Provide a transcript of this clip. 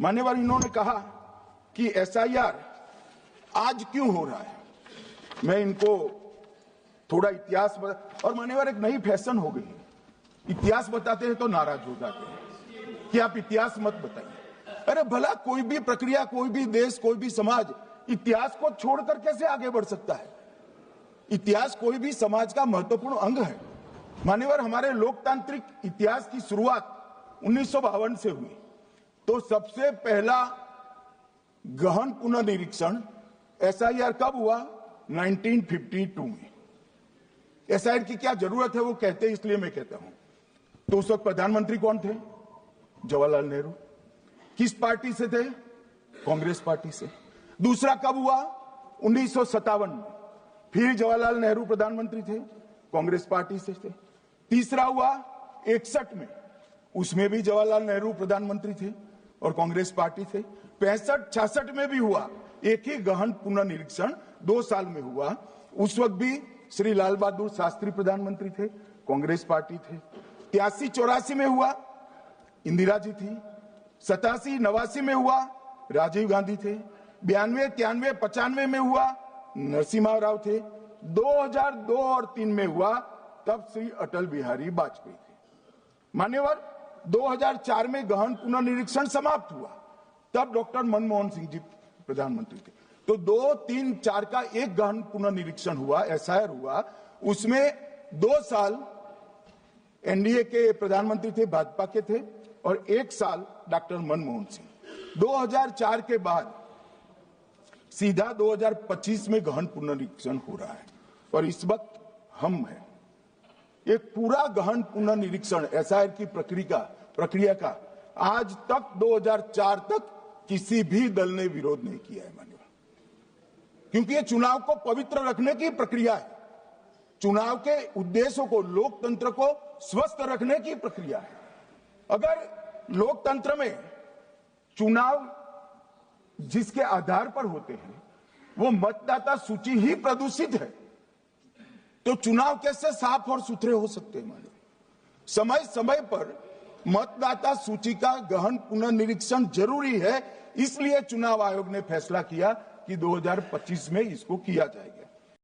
मान्यवर, इन्होंने कहा कि एसआईआर आज क्यों हो रहा है। मैं इनको थोड़ा इतिहास और मान्यवर, एक नई फैशन हो गई है, इतिहास बताते हैं तो नाराज हो जाते हैं कि आप इतिहास मत बताइए। अरे भला कोई भी प्रक्रिया, कोई भी देश, कोई भी समाज इतिहास को छोड़कर कैसे आगे बढ़ सकता है। इतिहास कोई भी समाज का महत्वपूर्ण अंग है। मान्यवर, हमारे लोकतांत्रिक इतिहास की शुरुआत 1952 से हुई। तो सबसे पहला गहन पुनर्निरीक्षण एसआईआर कब हुआ? 1952 में। एसआईआर की क्या जरूरत है वो कहते हैं, इसलिए मैं कहता हूं। तो उस वक्त प्रधानमंत्री कौन थे? जवाहरलाल नेहरू। किस पार्टी से थे? कांग्रेस पार्टी से। दूसरा कब हुआ? 1957 में। फिर जवाहरलाल नेहरू प्रधानमंत्री थे, कांग्रेस पार्टी से थे। तीसरा हुआ 61 में, उसमें भी जवाहरलाल नेहरू प्रधानमंत्री थे और कांग्रेस पार्टी थे। 65-66 में भी हुआ एक ही गहन पुनर्निरीक्षण, 2 साल में हुआ। उस वक्त भी श्री लाल बहादुर शास्त्री प्रधानमंत्री थे, कांग्रेस पार्टी थे। 83-84 में हुआ, इंदिरा जी थी। 87-89 में हुआ, राजीव गांधी थे। 92-93-95 में हुआ, नरसिम्हा राव थे। 2002 और 3 में हुआ, तब श्री अटल बिहारी वाजपेयी थे। मान्यवर, 2004 में गहन पुनर्निरीक्षण समाप्त हुआ, तब डॉक्टर मनमोहन सिंह जी प्रधानमंत्री थे। तो 2, 3, 4 का एक गहन पुनर्निरीक्षण हुआ, एसआईआर हुआ। उसमें 2 साल एनडीए के प्रधानमंत्री थे, भाजपा के थे, और 1 साल डॉक्टर मनमोहन सिंह। 2004 के बाद सीधा 2025 में गहन पुनर्निरीक्षण हो रहा है। और इस वक्त हम हैं, एक पूरा गहन पुनर्निरीक्षण एसआईआर की प्रक्रिया का आज तक 2004 तक किसी भी दल ने विरोध नहीं किया है। मान्यवर, क्योंकि ये चुनाव को पवित्र रखने की प्रक्रिया है, चुनाव के उद्देश्यों को, लोकतंत्र को स्वस्थ रखने की प्रक्रिया है। अगर लोकतंत्र में चुनाव जिसके आधार पर होते हैं वो मतदाता सूची ही प्रदूषित है, तो चुनाव कैसे साफ और सुथरे हो सकते हैं। मानो समय समय पर मतदाता सूची का गहन पुनर्निरीक्षण जरूरी है, इसलिए चुनाव आयोग ने फैसला किया कि 2025 में इसको किया जाएगा।